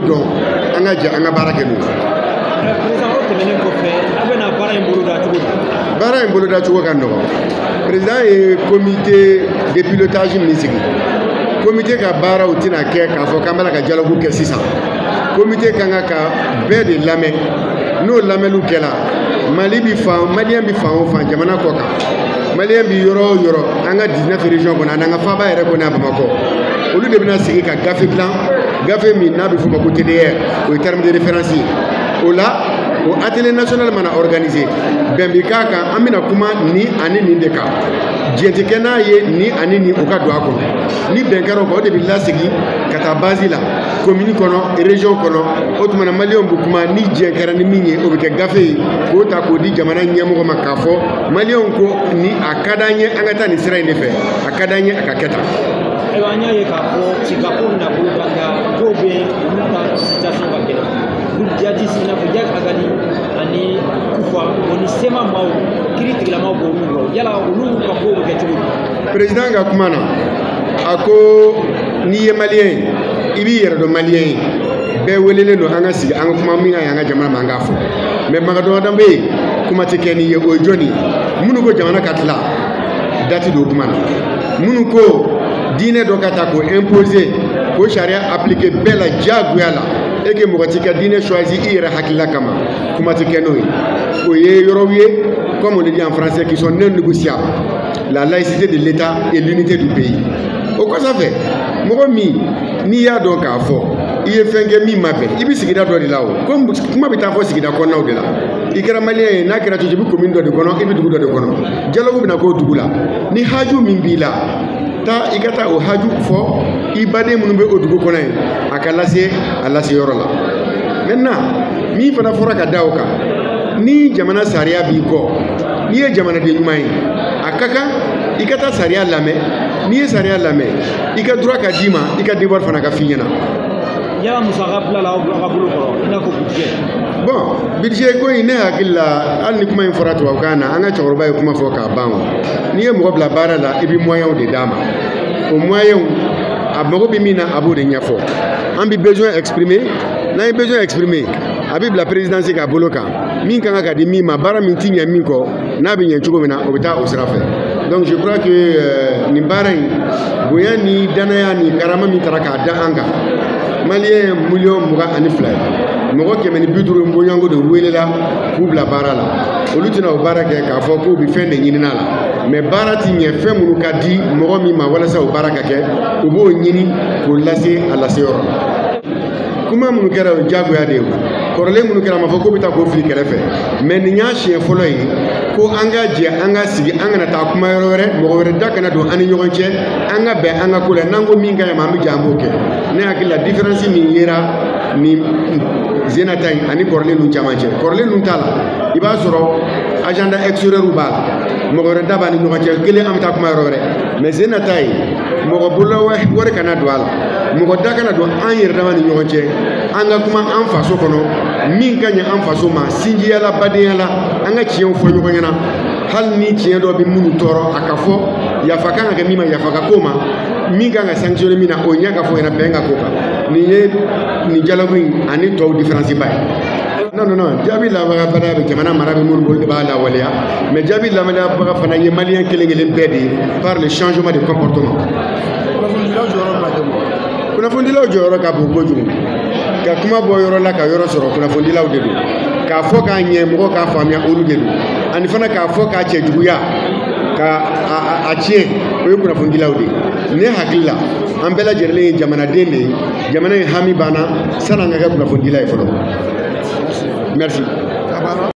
donc an ka jɛ an ka baara kɛ n'o ye. Président o tɛmɛnen kɔfɛ a bɛna baara in boloda cogo di? Baara in boloda cogo ka nɔgɔn. Président ye comité de pilotage min sigi. Comité ka baaraw tɛna kɛ k'a fɔ k'an bɛna ka dialogue kɛ sisan. Comité kan ka bɛɛ de lamɛn. N'o lamɛnniw kɛla Mali bi fan malien bi fan o fan jamana kɔ kan. Malien bi yɔrɔ o yɔrɔ an ka 19 régions kɔnɔ an ka faaba yɛrɛ kɔnɔ a Bamakɔ. Olu de bɛna sigi ka gafe dilan, gafe min n'a bɛ f'o ma ko TDR, o ye terme de référence ye. O la o atelier national mana organiser bɛn bi k'a kan an bɛna kuma ni ani nin de kan. Diɲɛ tɛ kɛ n'a ye ni ani nin o ka don a kɔnɔ. Ni bɛn kɛra o kan o de bɛ lasigi ka taa base la commune kɔnɔ région kɔnɔ o tuma na maliyɛnw bɛ kuma ni diɲɛ kɛra ni min ye o bɛ kɛ gafe ye k'o ta k'o di jamana ɲɛmɔgɔ ma k'a fɔ maliyɛnw ko ni a ka d'an ye an ka taa nin sira in de fɛ a ka d'an ye a ka kɛ tan. Ayiwa an y'a ye k'a fɔ sigikafo bɛna boloda nka dɔw bɛ yen olu ka situation ka gɛlɛn. Olu jihadistes i n'a fɔ Jacques Agani ani Kufa o ni SEMA maaw kiiri tigilamaw b'olu rɔ yala olu ka ko bɛ kɛ cogo di? Président ka kuma na a ko n'i ye maliyɛn ye i b'i yɛrɛ dɔn maliyɛn ye bɛɛ welelen don an ka sigi an ka kuma min ka ɲi an ka jamana ma an k'a fɔ mais magadɔmadan bɛ yen kuma tɛ kɛ nin ye o ye jɔnni ye minnu ko jamana ka tila date don kuma na minnu ko diinɛ dɔ ka ta k'o imposer k'o sariya appliquer bɛɛ la diyagoya la et que mɔgɔ t'i ka diinɛ choisi i yɛrɛ hakilila kama kuma tɛ kɛ n'o ye o ye yɔrɔw ye comme on le dit en français qui sont non négociables la laïcité de l'État et l'unité du pays. O kɔsa fɛ mɔgɔ min n'i y'a dɔn k'a fɔ i ye fɛn kɛ min ma bɛn i bɛ sigida dɔ de la o comme kuma bɛ taa fɔ sigida kɔnɔnaw de la i kɛra maliyɛn ye n'a kɛra cogo i bɛ commune dɔ de kɔnɔ i bɛ dugu dɔ de kɔnɔ dialogue bɛna k'o dugu la ni haju min b'i la taa i ka taa o haju fɔ i baden minnu bɛ o dugu kɔnɔ yen a ka lase a lase yɔrɔ la maintenant min fana fɔra ka da o kan ni jamana sariya b'i kɔ n'i ye jamanaden ɲuman ye a ka kan i ka taa sariya lamɛn n'i ye sariya lamɛn i ka droit ka d'i ma i ka devoir fana ka f'i ɲɛna. Yala musaka bila la aw ka bolo kɔrɔ i n'a fɔ budget. Bon budget ko in ne hakili la hali ni kuma in fɔra tubabukan na an ka cɛkɔrɔba ye kuma fɔ k'a ban o n'i ye mɔgɔ bila baara la i bɛ moyens de d'a ma o moyens a mago bɛ min na a b'o de ɲɛfɔ an bɛ besoin exprimer n'an ye besoin exprimer a bɛ bila présidence ka bolo kan min kan ka di min ma baara min ti ɲɛ min kɔ n'a bɛ ɲɛ cogo min na o bɛ taa o sira fɛ donc je crois que nin baara in bonya ni danaya ni karama min taara k'a da an kan maliyɛn miliyɔn 22 ye mɔgɔ 150 bɔɲɔgɔnko de welela k'u bila baara la olu tɛna o baara kɛ k'a fɔ k'u bɛ fɛn de ɲinina la mais baara ti ɲɛ fɛn minnu ka di mɔgɔ min ma walasa o baara ka kɛ u b'o ɲini k'o lase a laseyɔrɔ la kuma minnu kɛra o diyagoya de ye kɔrɔlen minnu kɛra a ma fɔ k'o bɛ taa k'o fili kɛrɛfɛ mais nin y'a siɲɛ fɔlɔ ye ko an ka jɛ an ka sigi an kana taa kuma yɔrɔ wɛrɛ mɔgɔ wɛrɛ da kana don an ni ɲɔgɔn cɛ an ka bɛn an ka ko la n'an ko min ka ɲi ma an bɛ jɛ an b'o kɛ ne hakili la différence min yera ni zena ta in ani kɔrɔlen ninnu caman cɛ kɔrɔlen ninnu t'a la i b'a sɔrɔ agenda extérieur b'a la mɔgɔ wɛrɛ da b'a ni ɲɔgɔn cɛ kelen an bɛ taa kuma yɔrɔ wɛrɛ mais zena ta ye mɔgɔ bolola wari kana don a la mɔgɔ da kana don an yɛrɛ dama ni ɲɔgɔn cɛ an ka kuma an faso kɔnɔ min ka ɲɛ an faso ma sinjiya la badenya la an ka tiɲɛw fɔ ɲɔgɔn ɲɛna hali ni tiɲɛ dɔ bɛ minnu tɔɔrɔ a ka fɔ yafa kan ka kɛ min ma yafa ka ko ma min kan ka sanctionner min na o ɲɛ ka fɔ ɲɛna bɛn ka ko kan nin ye nin dialogue in ani tɔw différence ba ye. Non, jaabi lamɛnbaga bɛ jamana mara bɛ minnu bolo de b'a lawaleya mais jaabi lamɛnbaga fana ye maliyɛn kelen-kelen bɛɛ de ye par le changement de comportement. Kunnafonidilaw jɔyɔrɔ ka bon kojugu ka kuma bɔ yɔrɔ la ka yɔrɔ sɔrɔ kunnafonidilaw de don k'a fɔ k'a ɲɛ mɔgɔ k'a faamuya olu de don ani fana k'a fɔ k'a cɛ juguya ka a tiɲɛ o ye kunnafonidilaw de ye ne hakili la an bɛɛ lajɛlen ye jamanaden de ye jamana in hami banna san'an ka kɛ kunnafonidila ye fɔlɔ. Merci.